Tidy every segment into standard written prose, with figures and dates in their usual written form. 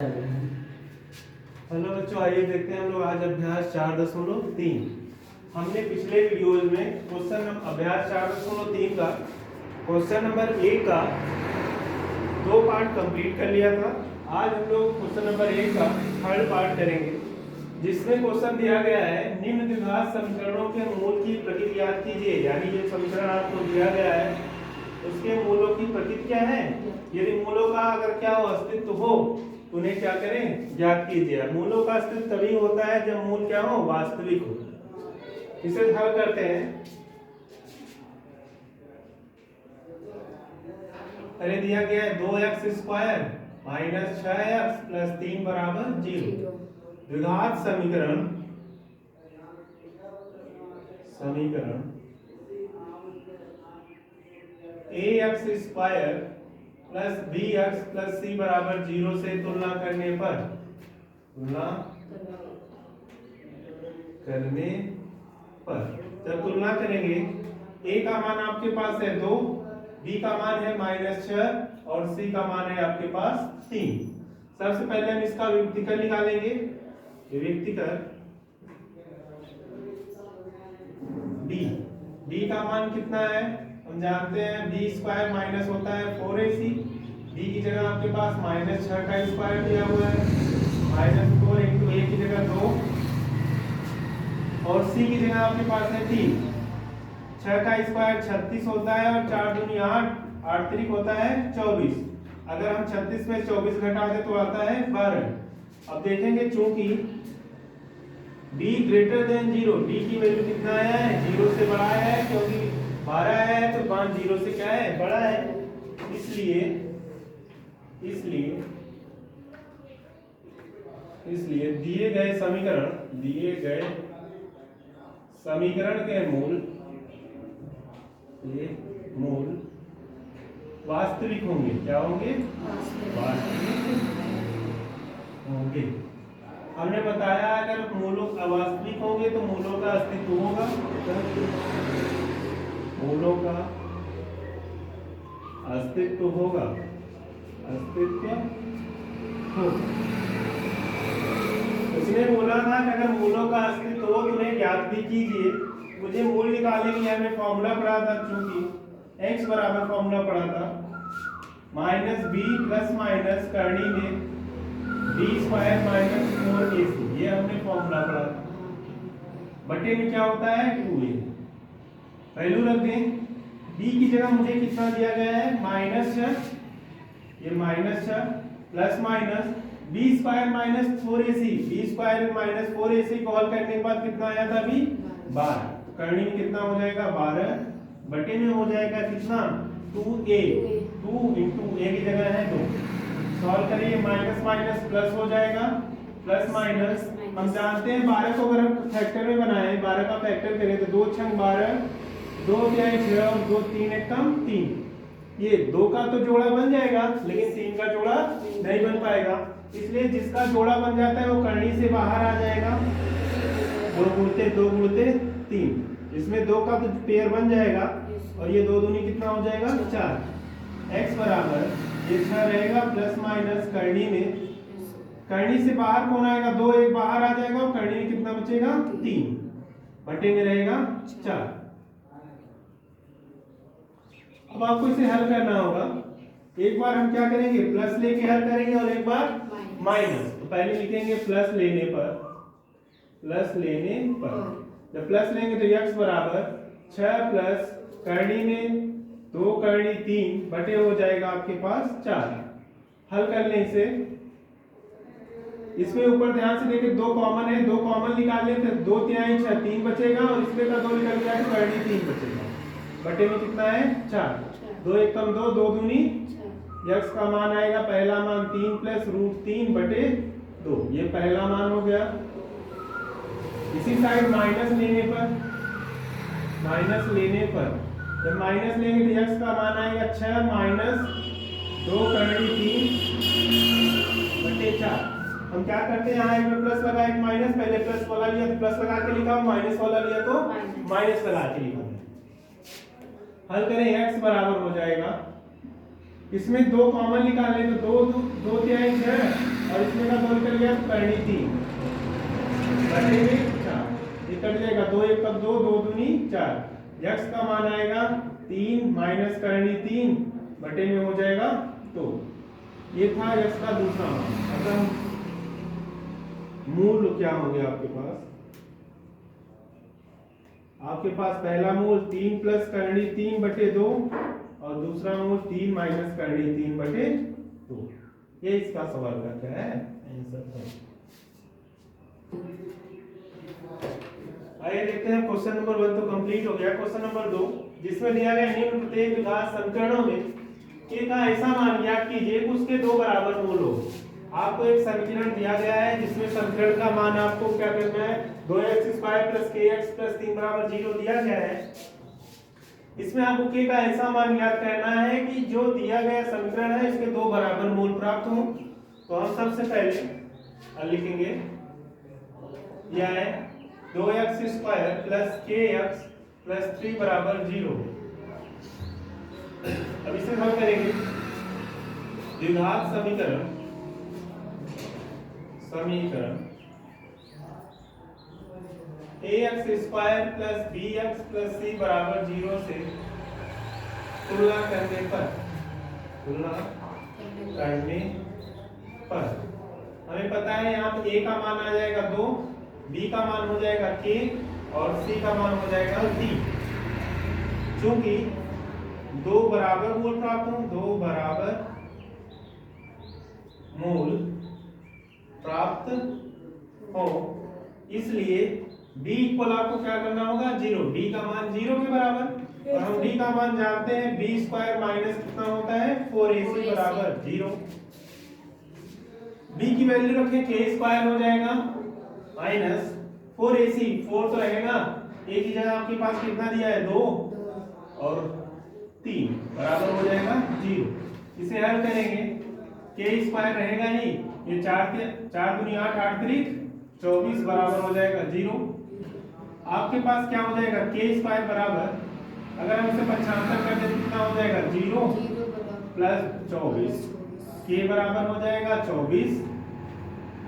Hello बच्चों, आइए देखते हैं हम लोग आज अभ्यास 4.3। हमने पिछले वीडियोज में अभ्यास 4.3 का क्वेश्चन नंबर 1 का 2 पार्ट कंप्लीट कर लिया था। आज हम लोग क्वेश्चन नंबर 1 का थर्ड पार्ट करेंगे, जिसमें क्वेश्चन दिया गया है निम्न द्विघात समीकरणों के मूल की प्रकृति याद कीजिए। यानी ये समीकरण आपको दिया गया है, उसके मूलों की प्रकृति क्या है। यदि मूलों का अगर क्या हो अस्तित्व हो तो उन्हें क्या करें, ज्ञात कीजिए। मूलों का अस्तित्व तभी होता है जब मूल क्या हो, वास्तविक हो। इसे हल करते हैं। अरे दिया गया है 2x² माइनस 6x प्लस 3 बराबर 0। द्विघात समीकरण ax² plus bx plus c बराबर 0 से तुलना करने पर जब तुलना करेंगे, a का मान आपके पास है 2, b का मान है -6 और c का मान है आपके पास 3। सबसे पहले हम इसका विभक्तिकर निकालेंगे। विभक्तिकर b का मान कितना है, हम जानते हैं b² माइनस होता है 4ac। b की जगह आपके पास -6 का स्क्वायर दिया हुआ है, -4 × a की जगह 2 और c की जगह आपके पास है 3। 6 का स्क्वायर 36 होता है और 4 दूनी 8, 8 त्रिक होता है 24। अगर हम 36 में 24 घटा दें तो आता है 12। अब देखेंगे चूंकि b ग्रेटर देन 0, b की वैल्यू कितना आया है, 0 से बड़ा है, क्योंकि 12 है तो मान 0 से क्या है, बड़ा है। इसलिए दिए गए समीकरण के मूल वास्तविक होंगे। क्या होंगे, वास्तविक होंगे। हमने बताया अगर मूलों अवास्तविक होंगे तो मूलों का अस्तित्व होगा। मूलों का अस्तित्व होगा। उसने बोला था कि अगर मूलों का अस्तित्व हो तो उन्हें ज्ञात भी कीजिए। मुझे मूल निकालने के लिए हमें फॉर्मूला पढ़ा था, चूंकि x बराबर फॉर्मूला पढ़ा था -b प्लस माइनस करनी में b² माइनस 4ac। ये हमने फॉर्मूला पढ़ा था। बटे में क्या होता है 2a। वैल्यू रख दें। b की जगह मुझे कितना दिया गया है, -6, ये -6 plus minus b² minus 4ac। b² minus 4ac को हल करने के बाद कितना आया था अभी, 12। करनी में कितना हो जाएगा, 12 बटे में हो जाएगा कितना, 2a। 2 × a की जगह है 2। सॉल्व करिए, माइनस माइनस प्लस हो जाएगा, प्लस माइनस। हम जानते हैं 12 को अगर हम फैक्टर में बनाए, 12 का फैक्टर करें तो 2 × 12, 2 × 6 और 2 3 एकम 3। ये 2 का तो जोड़ा बन जाएगा, लेकिन 3 का जोड़ा नहीं बन पाएगा। इसलिए जिसका जोड़ा बन जाता है वो करनी से बाहर आ जाएगा। 2 गुणते 3, इसमें 2 का तो पेयर बन जाएगा और ये 2 दूनी कितना हो जाएगा, 4। x बराबर ये 6 रहेगा प्लस माइनस करनी में, करनी से बाहर कौन आएगा, 2 एक बाहर आ जाएगा और करनी में कितना बचेगा, 3 बटे में रहेगा 4। अब आपको इसे हल करना होगा। एक बार हम क्या करेंगे, प्लस लेके हल करेंगे और एक बार माइनस। तो पहले लिखेंगे प्लस लेने पर। जब प्लस लेंगे तो x बराबर 6 प्लस करनी में 2 करनी 3 बटे हो जाएगा आपके पास 4। हल करने से इसमें ऊपर ध्यान से देखिए 2 कॉमन है, 2 कॉमन निकाल लेते, 2 तिहाई 6 3 बचेगा और इसमें का 2 निकल गया तो करनी 3 बचेगा। बटे में कितना है, 4। 2 एकम 2, 2 दूनी x का मान आएगा, पहला मान 3 प्लस √3 बटे 2। ये पहला मान हो गया। इसी साइड माइनस लेने पर जब माइनस लेंगे तो x का मान आएगा 6 माइनस 2 करनी 3 बटे 4। हम क्या करते हैं, यहाँ एक में प्लस लगा एक माइनस, पहले प्लस वाला लिया तो प्लस लगा के लिखा, माइनस वाला लिया तो माइनस लगा के लिखा। हल करें, x बराबर हो जाएगा, इसमें 2 कॉमन निकाल ले तो 2 2 तिहाई 6 और इसमें का 2 निकल गया तो करनी 3 बटे में 4, ये कट जाएगा 2 1 कब 2 2 दूनी 4। यक्स का मान आएगा 3 माइनस करनी 3 बटे में हो जाएगा 2। ये था यक्स का दूसरा मान। अतः मूल क्या हो गया आपके पास? आपके पास पहला मूल 3 प्लस करनी 3 बटे 2 और दूसरा मूल 3 माइनस करनी 3 बटे 2। ये इसका सवाल का क्या है आंसर है। आइए देखते हैं क्वेश्चन नंबर 1 तो कंप्लीट हो गया। क्वेश्चन नंबर 2 जिसमें दिया गया निम्न प्रत्येक विघात समीकरणों में के का ऐसा मान ज्ञात कीजिए कि उसके दो बराबर मूल हो। आपको एक समीकरण दिया गया है जिसमें समीकरण का मान आपको क्या करना है 2x² + kx + 3 = 0 दिया गया है। इसमें आपको k का ऐसा मान ज्ञात करना है कि जो दिया गया समीकरण है इसके दो बराबर मूल प्राप्त हो। तो हम सबसे पहले लिखेंगे यह है 2x² + kx + 3 = 0। अब इसे हल करेंगे। द्विघात समीकरण ax² + bx + c = 0 से तुलना करने पर हमें पता है यहाँ पे a का मान आ जाएगा 2, b का मान हो जाएगा k और c का मान हो जाएगा d। चूंकि दो बराबर मूल प्राप्त हो, दो बराबर मूल प्राप्त हो, इसलिए d इक्वल आपको क्या करना होगा 0। d का मान 0 के बराबर और हम d का मान जानते हैं b² माइनस कितना होता है 4ac = 0। b की वैल्यू रखें k² हो जाएगा माइनस 4ac, 4 तो रहेगा, a की जगह आपके पास कितना दिया है 2 और 3 बराबर हो जाएगा 0। इसे हल करेंगे k² रहेगा ही, ये 4 दूनी 8 8 3 24 बराबर हो जाएगा 0। आपके पास क्या हो जाएगा k² बराबर, अगर हम इसे 75 कर दें कितना हो जाएगा 0 + 24, k बराबर हो जाएगा 24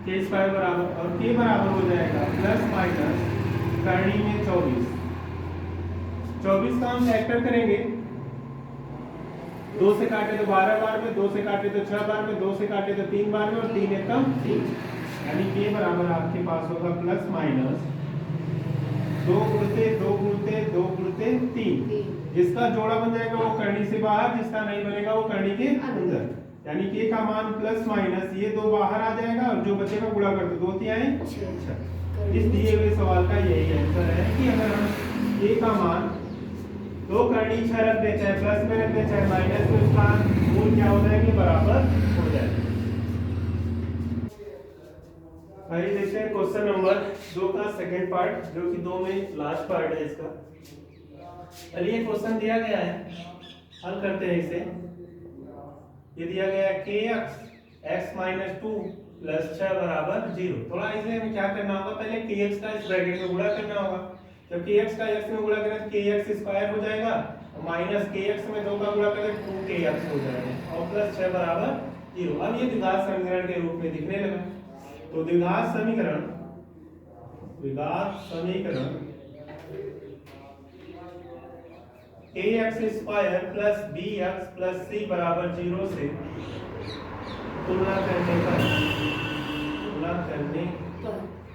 k² बराबर, और k बराबर हो जाएगा प्लस माइनस करनी में 24। 24 का हम फैक्टर करेंगे, 2 से काटे तो 12 बार में, 2 से काटे तो 6 बार में, 2 से काटे तो 3 बार में और 3 एकम 3, यानी k बराबर आपके पास होगा प्लस माइनस 2 गुणते 2 गुणते 2 गुणते 3। जिसका जोड़ा बन जाएगा वो करनी से बाहर, जिसका नहीं बनेगा वो करनी के अंदर, यानी k का मान प्लस माइनस ये 2 बाहर आ जाएगा और जो बचेगा गुणा कर दो 2 तिहाई 6। इस दिए हुए सवाल का यही आंसर है कि अगर हम k का मान 2 करनी 6 रख दे, चाहे प्लस में रख दे चाहे माइनस में, उसका मूल क्या हो जाएंगे बराबर हो जाएंगे। आइए देखते हैं क्वेश्चन नंबर 2 का सेकंड पार्ट, जो कि 2 में लास्ट पार्ट है इसका। चलिए क्वेश्चन दिया गया है, हल करते हैं इसे। ये दिया गया है kx x - 2 + 6 = 0। थोड़ा इसे हमें क्या करना होगा, पहले kx का इस ब्रैकेट में गुणा करना होगा। जब kx का x में गुणा करें तो kx² हो जाएगा, माइनस kx में 2 का गुणा करें 2kx हो जाएगा और प्लस 6 = 0। अब ये द्विघात समीकरण के रूप में दिखने लगा। तो द्विघात समीकरण ax² + bx + c = 0 से तुलना करने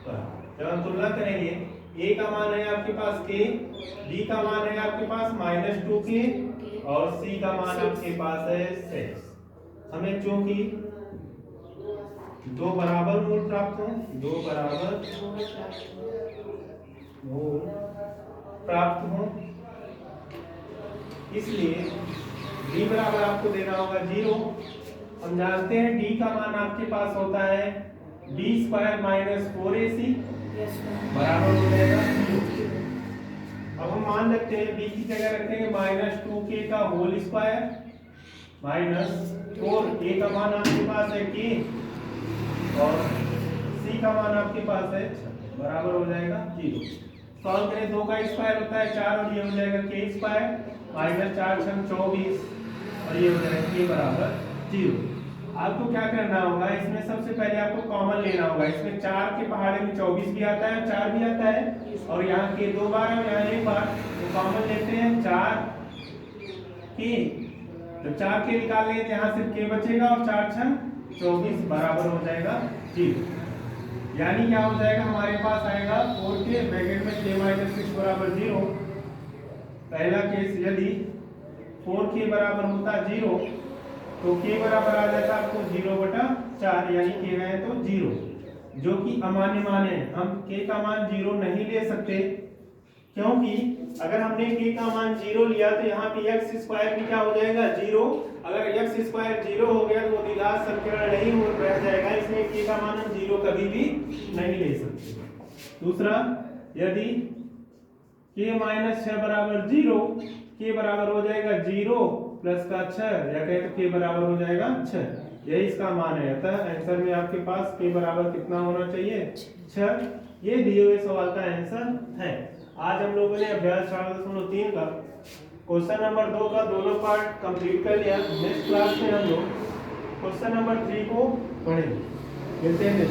पर जब हम तुलना करेंगे, a का मान है आपके पास k, b का मान है आपके पास -2k और c का मान आपके पास है 6। हमें चूंकि दो बराबर मूल प्राप्त हो, दो बराबर मूल प्राप्त हो, इसलिए d बराबर आपको देना होगा 0। हम जानते हैं d का मान आपके पास होता है b² - 4ac बराबर हो जाएगा 0। अब हम मान रखते हैं b की जगह रखेंगे -2k का होल स्क्वायर -4, a का मान आपके पास है k और c का मान आपके पास है बराबर हो जाएगा 0। सॉल्व करें, 2 का स्क्वायर होता है 4 और ये हो जाएगा k² -4 × 24 और ये हो जाएगा k बराबर 0। आपको क्या करना होगा, इसमें सबसे पहले आपको कॉमन लेना होगा। इसमें 4 के पहाड़े में 24 भी आता है, 4 भी आता है, और यहाँ के 2 बार और यहाँ 1 बार, तो कॉमन लेते हैं 4 के। तो 4 के निकाल लेंगे, यहाँ सिर्फ के बचेगा, और 4 6 24 बराबर हो जाएगा 0। यानी क्या हो जाएगा, हमारे पास आएगा 4 के ब्रैकेट में k - 6 बराबर 0। पहला केस, यदि 4 के बराबर होता 0 तो k बराबर आ जाता आपको 0/4, यानी k है तो 0, जो कि अमान्य मान है। हम k का मान 0 नहीं ले सकते, क्योंकि अगर हमने k का मान 0 लिया तो यहाँ पे x स्क्वायर भी क्या हो जाएगा 0। अगर x स्क्वायर 0 हो गया तो द्विघात समीकरण नहीं हो रह जाएगा, इसलिए k का मान हम 0 कभी भी नहीं ले सकते। दूसरा, यदि k - 6 बराबर 0, k बराबर हो जाएगा 0 प्लस का 6, या कहे तो k बराबर हो जाएगा 6, यही इसका मान है। अतः आंसर में आपके पास k बराबर कितना होना चाहिए, 6। ये दिए हुए सवाल का आंसर है। आज हम लोगों ने अभ्यास 4.3 का क्वेश्चन नंबर 2 का दोनों पार्ट कंप्लीट कर लिया। नेक्स्ट क्लास में हम लोग क्वेश्चन नंबर 3 को पढ़ेंगे। मिलते हैं।